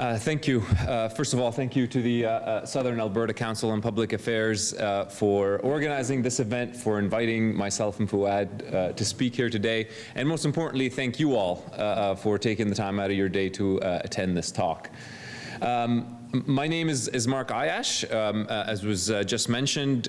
Thank you. First of all, thank you to the Southern Alberta Council on Public Affairs for organizing this event, for inviting myself and Fuad to speak here today, and most importantly, thank you all for taking the time out of your day to attend this talk. My name is Mark Ayyash, as was just mentioned.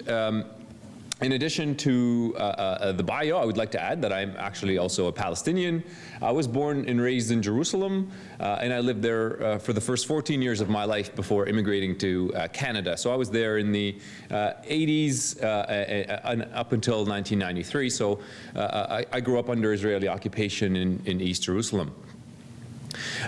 In addition to the bio, I would like to add that I'm actually also a Palestinian. I was born and raised in Jerusalem, and I lived there for the first 14 years of my life before immigrating to Canada. So I was there in the 80s up until 1993. So I grew up under Israeli occupation in East Jerusalem.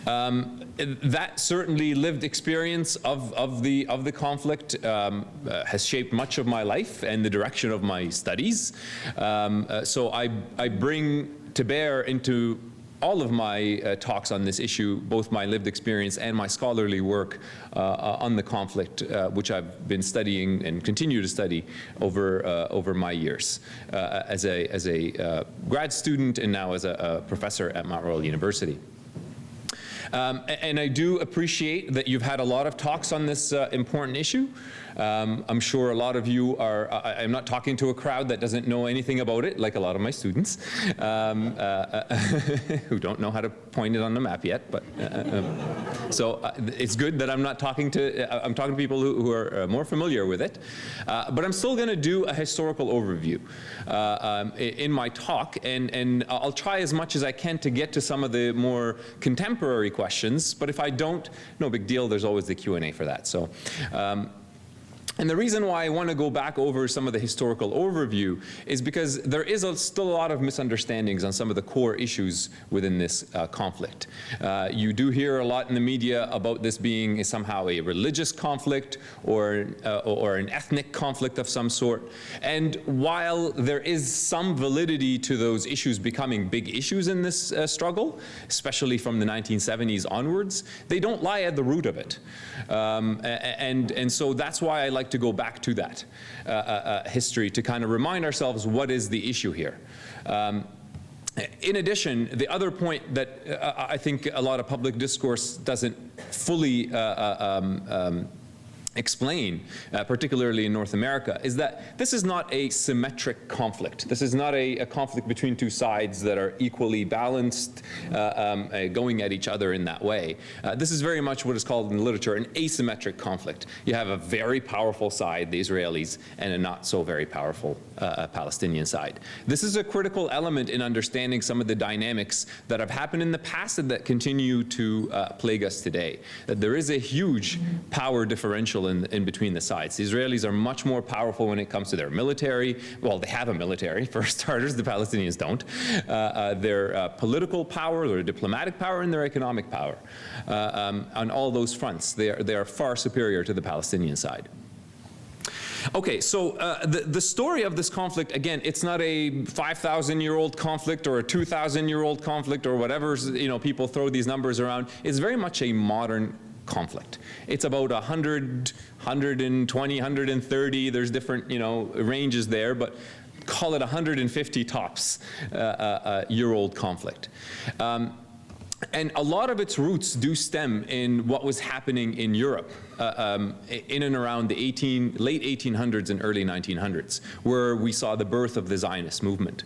That certainly lived experience of the conflict has shaped much of my life and the direction of my studies. So I bring to bear into all of my talks on this issue both my lived experience and my scholarly work on the conflict, which I've been studying and continue to study over my years as a grad student and now as a professor at Mount Royal University. And I do appreciate that you've had a lot of talks on this important issue. I'm sure a lot of you are, I'm not talking to a crowd that doesn't know anything about it, like a lot of my students, who don't know how to point it on the map yet, but so it's good that I'm not talking to, I'm talking to people who are more familiar with it. But I'm still going to do a historical overview in my talk, and I'll try as much as I can to get to some of the more contemporary questions, but if I don't, no big deal, there's always the Q&A for that. So. And the reason why I want to go back over some of the historical overview is because there is still a lot of misunderstandings on some of the core issues within this conflict. You do hear a lot in the media about this being somehow a religious conflict or an ethnic conflict of some sort. And while there is some validity to those issues becoming big issues in this struggle, especially from the 1970s onwards, they don't lie at the root of it. And so that's why I like to go back to that history to kind of remind ourselves what is the issue here. In addition, the other point that I think a lot of public discourse doesn't fully explain, particularly in North America, is that this is not a symmetric conflict. This is not a conflict between two sides that are equally balanced, going at each other in that way. This is very much what is called in literature an asymmetric conflict. You have a very powerful side, the Israelis, and a not so very powerful Palestinian side. This is a critical element in understanding some of the dynamics that have happened in the past and that continue to plague us today. That there is a huge power differential in between the sides. The Israelis are much more powerful when it comes to their military. Well, they have a military, for starters. The Palestinians don't. Their political power, their diplomatic power, and their economic power. On all those fronts, they are far superior to the Palestinian side. Okay, so the story of this conflict, again, it's not a 5,000-year-old conflict or a 2,000-year-old conflict or whatever, people throw these numbers around. It's very much a modern conflict. It's about 100, 120, 130, there's different, ranges there, but call it 150 tops year-old conflict. And a lot of its roots do stem in what was happening in Europe in and around the late 1800s and early 1900s, where we saw the birth of the Zionist movement.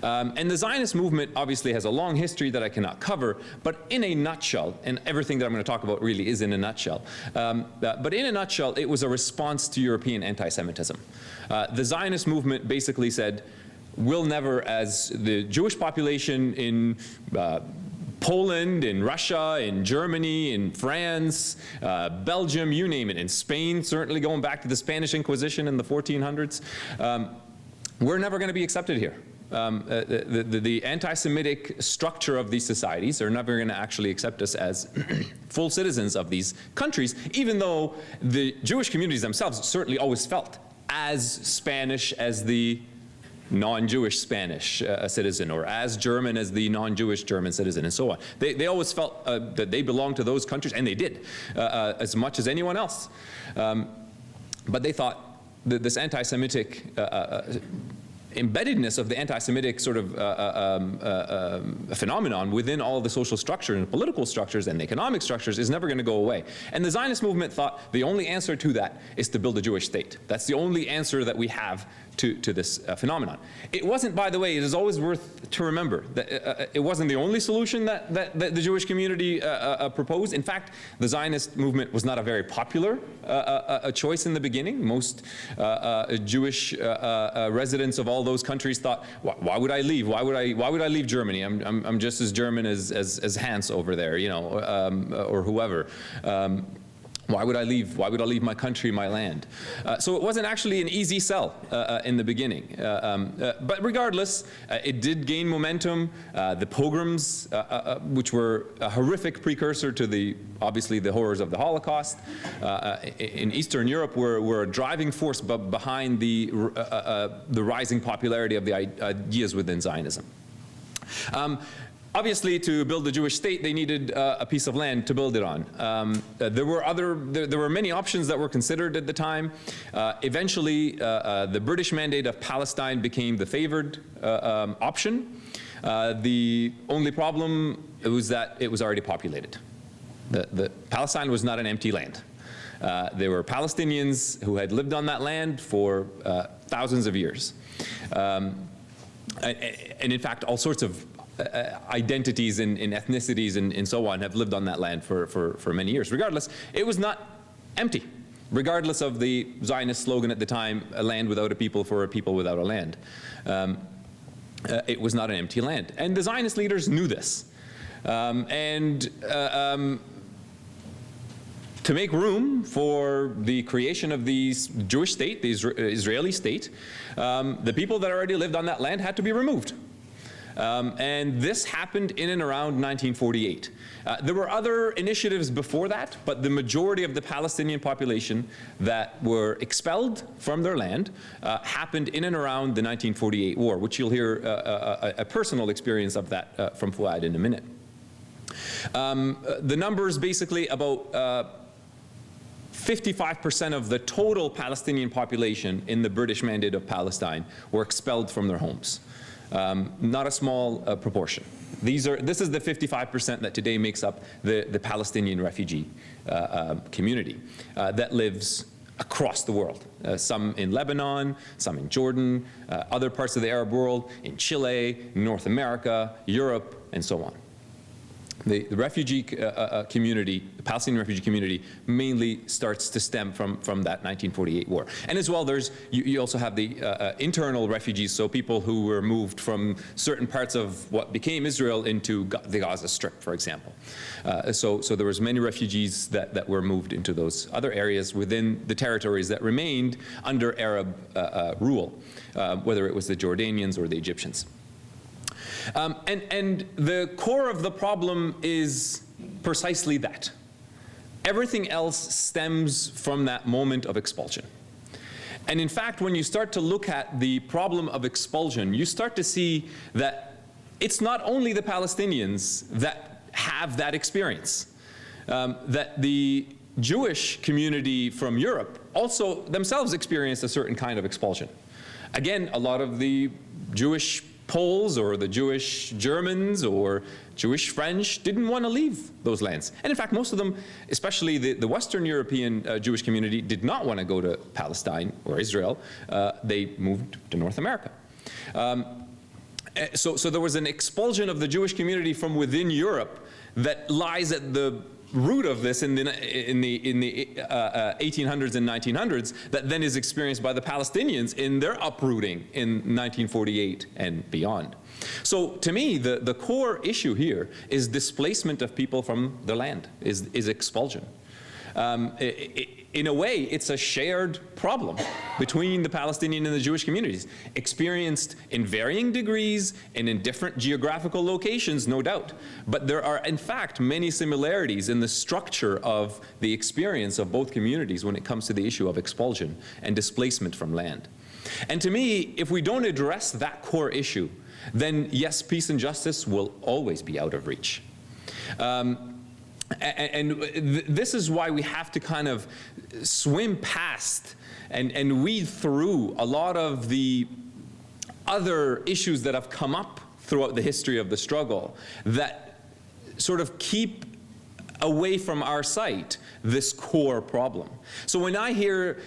And the Zionist movement obviously has a long history that I cannot cover, but in a nutshell, and everything that I'm going to talk about really is in a nutshell, but in a nutshell, it was a response to European anti-Semitism. The Zionist movement basically said, we'll never, as the Jewish population in Poland, in Russia, in Germany, in France, Belgium, you name it, in Spain, certainly going back to the Spanish Inquisition in the 1400s, we're never going to be accepted here. The anti-Semitic structure of these societies are never going to actually accept us as full citizens of these countries, even though the Jewish communities themselves certainly always felt as Spanish as the non-Jewish Spanish citizen, or as German as the non-Jewish German citizen, and so on. They always felt that they belonged to those countries, and they did, as much as anyone else. But they thought that this anti-Semitic embeddedness of the anti-Semitic sort of phenomenon within all the social structure and political structures and economic structures is never going to go away. And the Zionist movement thought the only answer to that is to build a Jewish state. That's the only answer that we have to this phenomenon. It wasn't, by the way, it is always worth to remember that it wasn't the only solution that the Jewish community proposed. In fact, the Zionist movement was not a very popular choice in the beginning. Most Jewish residents of all those countries thought, why would I leave? Why would I leave Germany? I'm just as German as Hans over there, you know, or whoever. Why would I leave? Why would I leave my country, my land? So it wasn't actually an easy sell in the beginning. But regardless, it did gain momentum. The pogroms, which were a horrific precursor to obviously the horrors of the Holocaust, in Eastern Europe were a driving force behind the rising popularity of the ideas within Zionism. Obviously, to build the Jewish state, they needed a piece of land to build it on. There were many options that were considered at the time. Eventually, the British mandate of Palestine became the favored option. The only problem was that it was already populated. Palestine was not an empty land. There were Palestinians who had lived on that land for thousands of years. And in fact, all sorts of identities and ethnicities and so on have lived on that land for many years. Regardless, it was not empty. Regardless of the Zionist slogan at the time, a land without a people for a people without a land. It was not an empty land. And the Zionist leaders knew this. To make room for the creation of the Jewish state, the Israeli state, the people that already lived on that land had to be removed. And this happened in and around 1948. There were other initiatives before that, but the majority of the Palestinian population that were expelled from their land happened in and around the 1948 war, which you'll hear a personal experience of that from Fuad in a minute. The numbers basically about 55% of the total Palestinian population in the British Mandate of Palestine were expelled from their homes. Not a small proportion. This is the 55% that today makes up the Palestinian refugee community that lives across the world. Some in Lebanon, some in Jordan, other parts of the Arab world, in Chile, North America, Europe, and so on. The refugee community, the Palestinian refugee community, mainly starts to stem from that 1948 war. And as well, you also have the internal refugees, so people who were moved from certain parts of what became Israel into the Gaza Strip, for example. So there was many refugees that were moved into those other areas within the territories that remained under Arab rule, whether it was the Jordanians or the Egyptians. And the core of the problem is precisely that. Everything else stems from that moment of expulsion. And in fact, when you start to look at the problem of expulsion, you start to see that it's not only the Palestinians that have that experience, that the Jewish community from Europe also themselves experienced a certain kind of expulsion. Again, a lot of the Jewish Poles or the Jewish Germans or Jewish French didn't want to leave those lands. And in fact, most of them, especially the Western European Jewish community, did not want to go to Palestine or Israel. They moved to North America. So there was an expulsion of the Jewish community from within Europe that lies at the root of this in the 1800s and 1900s that then is experienced by the Palestinians in their uprooting in 1948 and beyond. So to me, the core issue here is displacement of people from their land, is expulsion. In a way, it's a shared problem between the Palestinian and the Jewish communities, experienced in varying degrees and in different geographical locations, no doubt. But there are, in fact, many similarities in the structure of the experience of both communities when it comes to the issue of expulsion and displacement from land. And to me, if we don't address that core issue, then yes, peace and justice will always be out of reach. And this is why we have to kind of swim past and weed through a lot of the other issues that have come up throughout the history of the struggle that sort of keep away from our sight this core problem. So when I hear,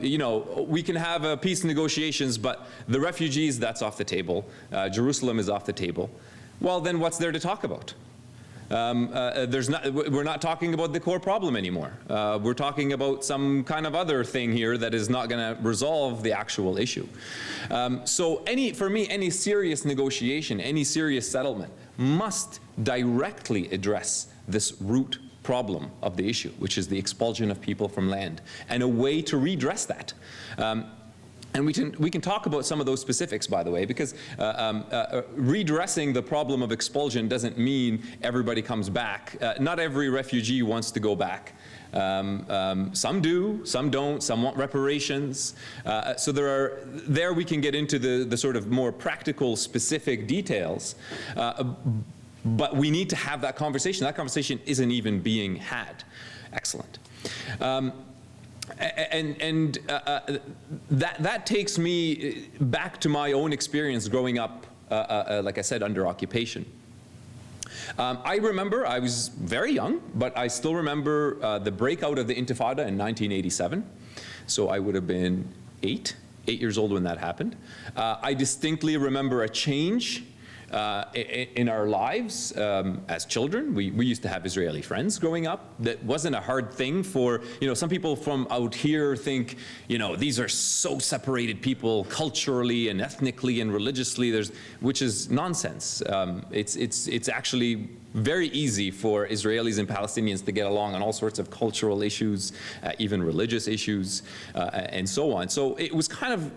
you know, we can have peace negotiations, but the refugees, that's off the table. Jerusalem is off the table. Well, then what's there to talk about? We're not talking about the core problem anymore. We're talking about some kind of other thing here that is not going to resolve the actual issue. So for me, any serious negotiation, any serious settlement must directly address this root problem of the issue, which is the expulsion of people from land, and a way to redress that. And we can talk about some of those specifics, by the way, because redressing the problem of expulsion doesn't mean everybody comes back. Not every refugee wants to go back. Some do, some don't, some want reparations. So there we can get into the sort of more practical, specific details. But we need to have that conversation. That conversation isn't even being had. Excellent. That takes me back to my own experience growing up, like I said, under occupation. I remember, I was very young, but I still remember the breakout of the Intifada in 1987. So I would have been 8 years old when that happened. I distinctly remember a change in our lives as children. We used to have Israeli friends growing up. That wasn't a hard thing for, you know, some people from out here think, you know, these are so separated people culturally and ethnically and religiously, which is nonsense. It's actually very easy for Israelis and Palestinians to get along on all sorts of cultural issues, even religious issues, and so on. So it was kind of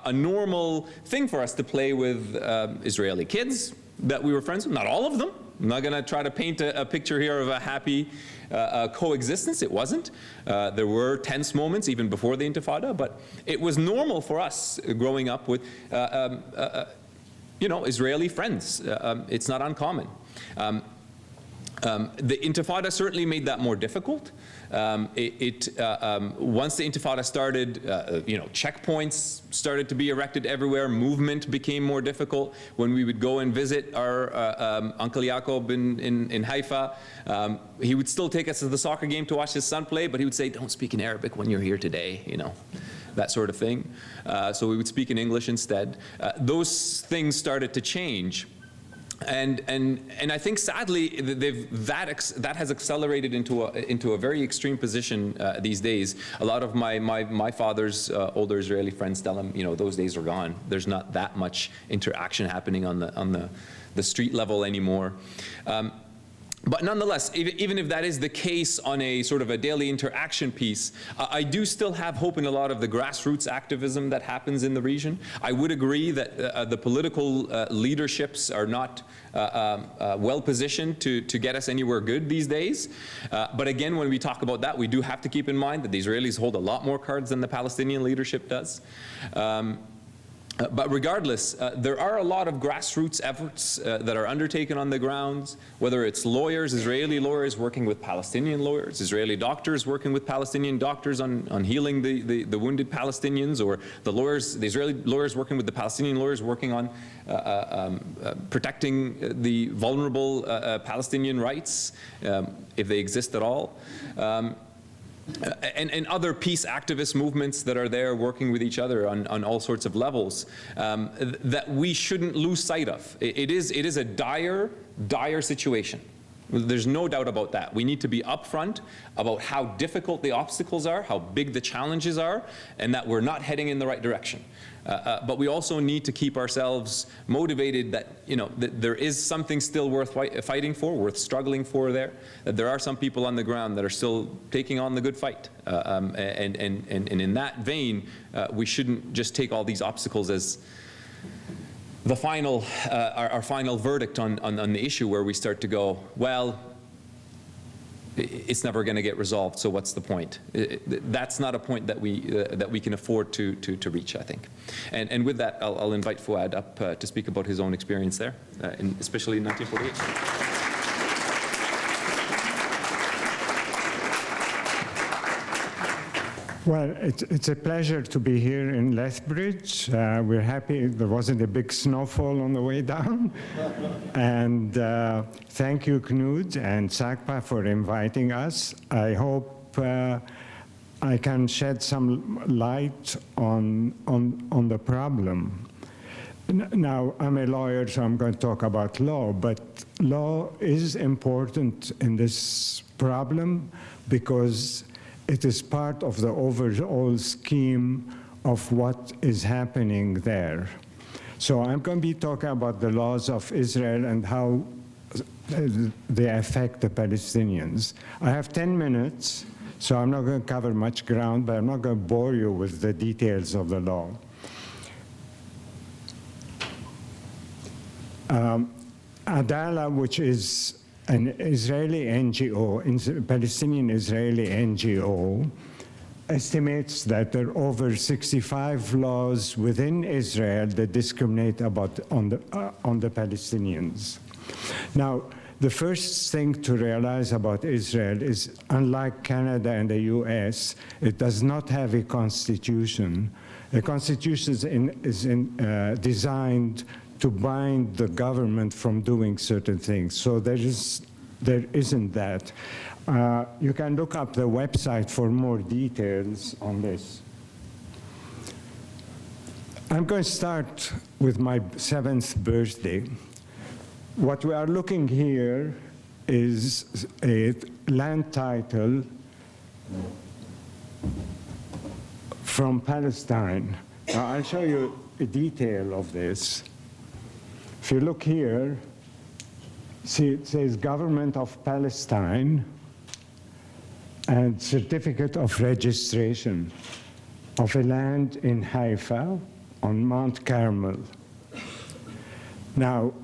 a normal thing for us to play with Israeli kids that we were friends with. Not all of them. I'm not going to try to paint a picture here of a happy coexistence. It wasn't. There were tense moments even before the Intifada, but it was normal for us growing up with you know, Israeli friends. It's not uncommon. The Intifada certainly made that more difficult. Once the Intifada started, you know, checkpoints started to be erected everywhere. Movement became more difficult. When we would go and visit our Uncle Yaakov in Haifa, he would still take us to the soccer game to watch his son play, but he would say, "Don't speak in Arabic when you're here today," you know, that sort of thing. So we would speak in English instead. Those things started to change. And I think sadly that has accelerated into a very extreme position these days. A lot of my father's older Israeli friends tell him, you know, those days are gone. There's not that much interaction happening on the street level anymore. But nonetheless, even if that is the case on a sort of a daily interaction piece, I do still have hope in a lot of the grassroots activism that happens in the region. I would agree that the political leaderships are not well positioned to get us anywhere good these days. But again, when we talk about that, we do have to keep in mind that the Israelis hold a lot more cards than the Palestinian leadership does. But regardless, there are a lot of grassroots efforts that are undertaken on the grounds, whether it's lawyers, Israeli lawyers working with Palestinian lawyers, Israeli doctors working with Palestinian doctors on healing the wounded Palestinians, or the Israeli lawyers working with the Palestinian lawyers working on protecting the vulnerable Palestinian rights, if they exist at all. And other peace activist movements that are there working with each other on all sorts of levels, that we shouldn't lose sight of. It is a dire situation. There's no doubt about that. We need to be upfront about how difficult the obstacles are, how big the challenges are, and that we're not heading in the right direction. But we also need to keep ourselves motivated that, you know, that there is something still worth fighting for, worth struggling for there, that there are some people on the ground that are still taking on the good fight. And in that vein, we shouldn't just take all these obstacles as the final, our final verdict on the issue, where we start to go, well, it's never going to get resolved, so what's the point? That's not a point that we can afford to reach, I think. And with that, I'll invite Fuad up to speak about his own experience there, especially in 1948. Well, it's a pleasure to be here in Lethbridge. We're happy there wasn't a big snowfall on the way down. And thank you, Knut and SACPA, for inviting us. I hope I can shed some light on the problem. Now, I'm a lawyer, so I'm going to talk about law, but law is important in this problem because it is part of the overall scheme of what is happening there. So I'm going to be talking about the laws of Israel and how they affect the Palestinians. I have 10 minutes, so I'm not going to cover much ground, but I'm not going to bore you with the details of the law. Adala, which is an Israeli NGO, Palestinian-Israeli NGO, estimates that there are over 65 laws within Israel that discriminate on the Palestinians. Now, the first thing to realize about Israel is, unlike Canada and the US, it does not have a constitution. The constitution is designed to bind the government from doing certain things. So there isn't that. You can look up the website for more details on this. I'm going to start with my 7th birthday. What we are looking here is a land title from Palestine. Now, I'll show you a detail of this. If you look here, see it says Government of Palestine and Certificate of Registration of a land in Haifa on Mount Carmel. Now,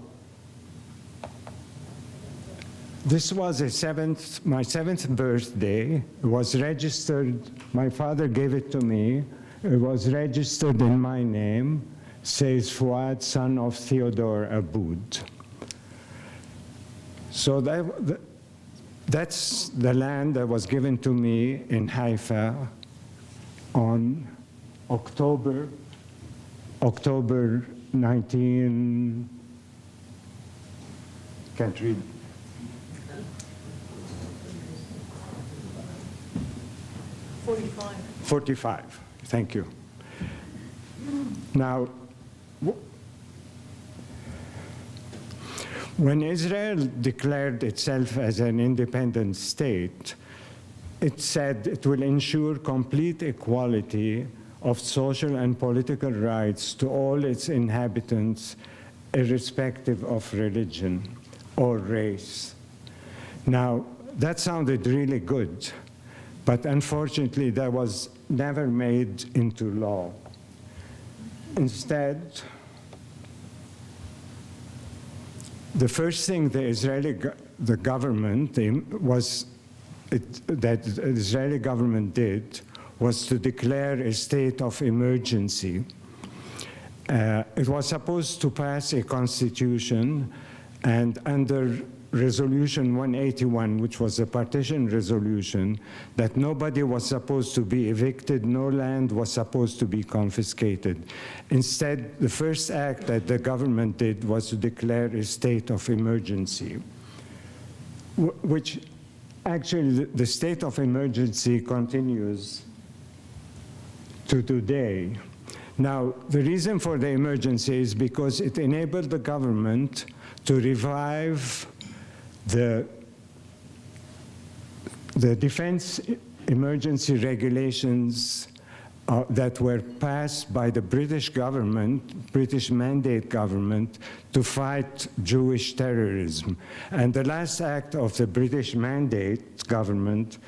this was my 7th birthday. It was registered, my father gave it to me. It was registered in my name. Says Fuad, son of Theodore Abboud. So that's the land that was given to me in Haifa on October 19, can't read. '45, thank you. Now, when Israel declared itself as an independent state, it said it will ensure complete equality of social and political rights to all its inhabitants, irrespective of religion or race. Now, that sounded really good, but unfortunately, that was never made into law. Instead, the first thing the Israeli government did was to declare a state of emergency. It was supposed to pass a constitution, and under Resolution 181, which was a partition resolution, that nobody was supposed to be evicted, no land was supposed to be confiscated. Instead, the first act that the government did was to declare a state of emergency, which actually the state of emergency continues to today. Now, the reason for the emergency is because it enabled the government to revive the defense emergency regulations that were passed by the British government, British mandate government, to fight Jewish terrorism. And the last act of the British mandate government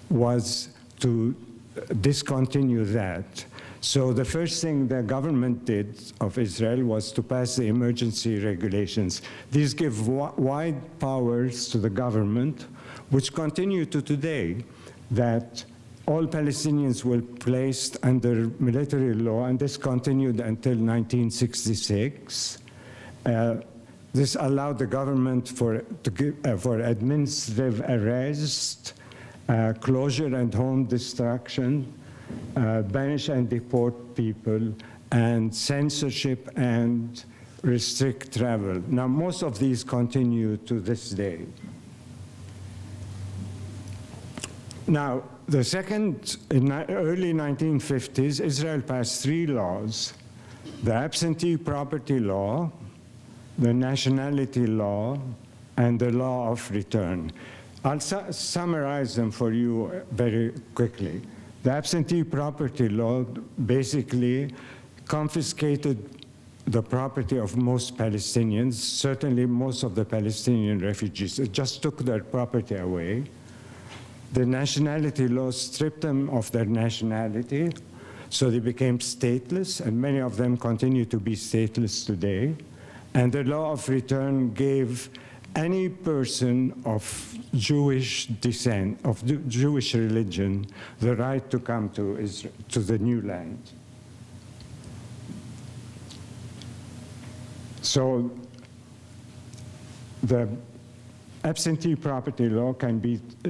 was to discontinue that. So the first thing the government did of Israel was to pass the emergency regulations. These give wide powers to the government, which continue to today, that all Palestinians were placed under military law, and this continued until 1966. This allowed the government for administrative arrest, closure and home destruction, banish and deport people, and censorship and restrict travel. Now, most of these continue to this day. Now, the second, in the early 1950s, Israel passed 3 laws: the absentee property law, the nationality law, and the law of return. I'll summarize them for you very quickly. The absentee property law basically confiscated the property of most Palestinians, certainly most of the Palestinian refugees. It just took their property away. The nationality law stripped them of their nationality, so they became stateless, and many of them continue to be stateless today. And the law of return gave any person of Jewish descent, of Jewish religion, the right to come to Israel, to the new land. So the absentee property law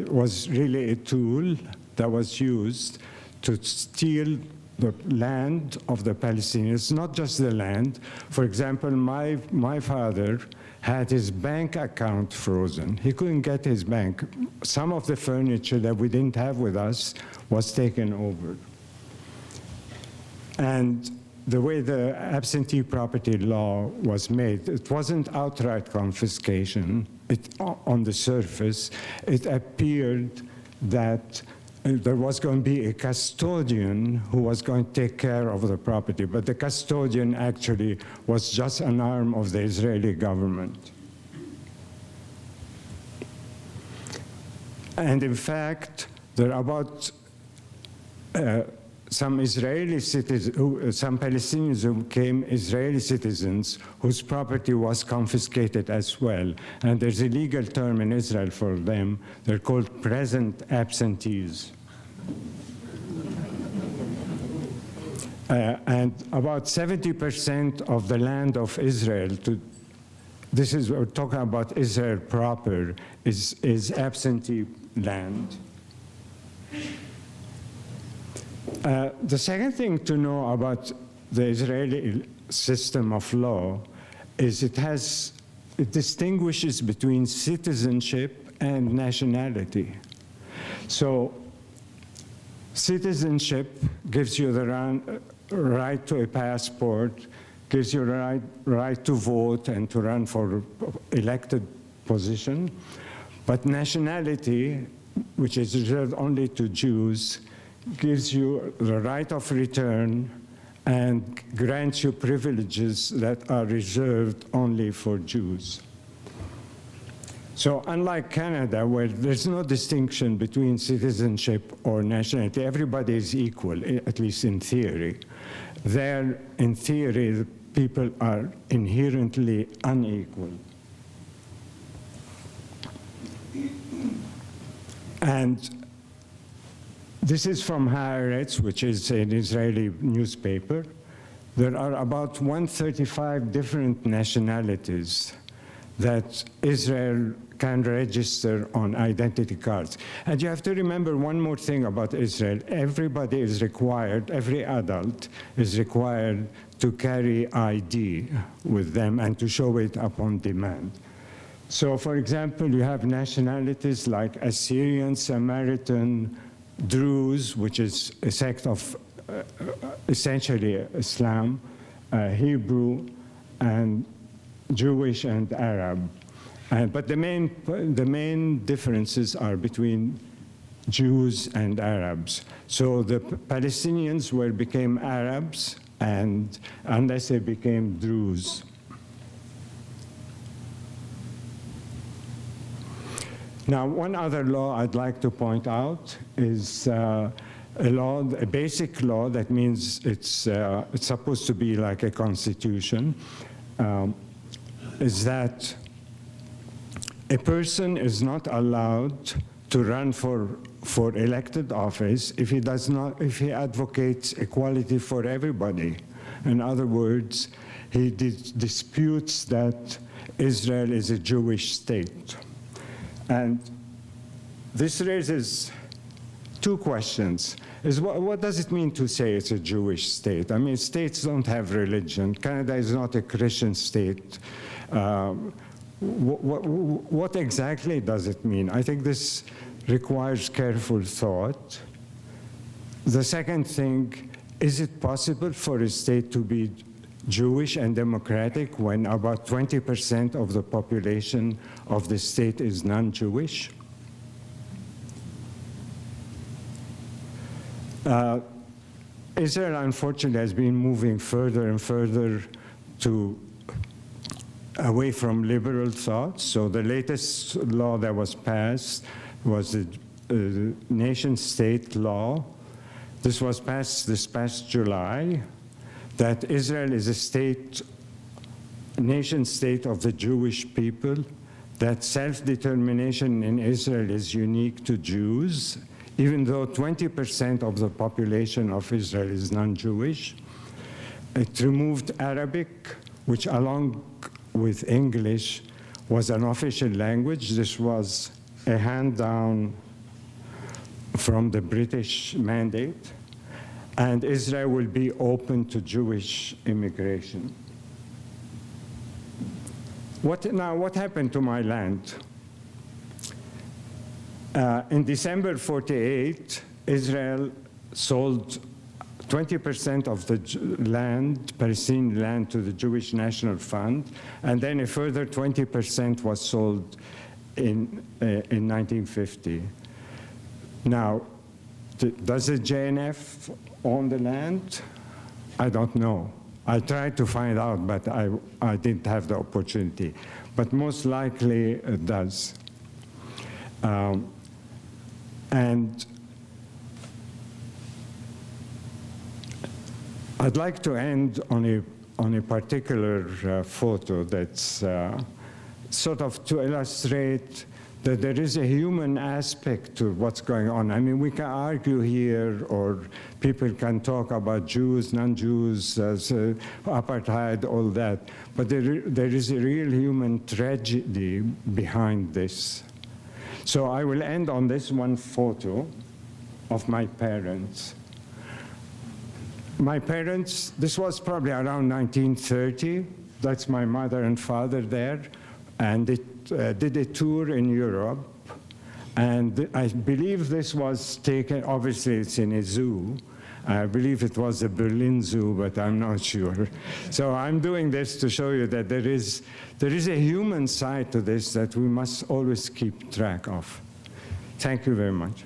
was really a tool that was used to steal the land of the Palestinians, not just the land. For example, my father had his bank account frozen. He couldn't get his bank. Some of the furniture that we didn't have with us was taken over. And the way the absentee property law was made, it wasn't outright confiscation. On the surface, it appeared that there was going to be a custodian who was going to take care of the property, but the custodian actually was just an arm of the Israeli government. And in fact, there are about some Israeli citizens, some Palestinians who became Israeli citizens whose property was confiscated as well. And there's a legal term in Israel for them. They're called present absentees. And about 70% of the land of Israel, we're talking about Israel proper, is absentee land. The second thing to know about the Israeli system of law is it distinguishes between citizenship and nationality. So citizenship gives you the right to a passport, gives you the right to vote and to run for elected position. But nationality, which is reserved only to Jews, gives you the right of return and grants you privileges that are reserved only for Jews. So unlike Canada, where there's no distinction between citizenship or nationality, everybody is equal, at least in theory. There, in theory, the people are inherently unequal. And this is from Haaretz, which is an Israeli newspaper. There are about 135 different nationalities that Israel can register on identity cards. And you have to remember one more thing about Israel. Everybody is required, every adult is required to carry ID with them and to show it upon demand. So for example, you have nationalities like Assyrian, Samaritan, Druze, which is a sect of essentially Islam, Hebrew, and Jewish and Arab. But the main differences are between Jews and Arabs. So the Palestinians became Arabs, and unless they became Druze. Now, one other law I'd like to point out is a basic law that means it's supposed to be like a constitution, is that a person is not allowed to run for elected office if he advocates equality for everybody. In other words, he disputes that Israel is a Jewish state. And this raises two questions. What does it mean to say it's a Jewish state? I mean, states don't have religion. Canada is not a Christian state. What exactly does it mean? I think this requires careful thought. The second thing, is it possible for a state to be Jewish and democratic when about 20% of the population of the state is non-Jewish? Israel, unfortunately, has been moving further and further away from liberal thought. So the latest law that was passed was the nation-state law. This was passed this past July, that Israel is a state, nation-state of the Jewish people, that self-determination in Israel is unique to Jews, even though 20% of the population of Israel is non-Jewish. It removed Arabic, which along with English was an official language. This was a hand-down from the British mandate, and Israel will be open to Jewish immigration. What happened to my land? In December 48, Israel sold 20% of the land, Palestinian land, to the Jewish National Fund, and then a further 20% was sold in 1950. Now, does the JNF own the land? I don't know. I tried to find out, but I didn't have the opportunity. But most likely it does. And I'd like to end on a particular photo that's sort of to illustrate that there is a human aspect to what's going on. I mean, we can argue here, or people can talk about Jews, non-Jews, apartheid, all that, but there is a real human tragedy behind this. So I will end on this one photo of my parents. My parents, this was probably around 1930. That's my mother and father there. And they did a tour in Europe. And I believe this was taken, obviously it's in a zoo. I believe it was the Berlin Zoo, but I'm not sure. So I'm doing this to show you that there is a human side to this that we must always keep track of. Thank you very much.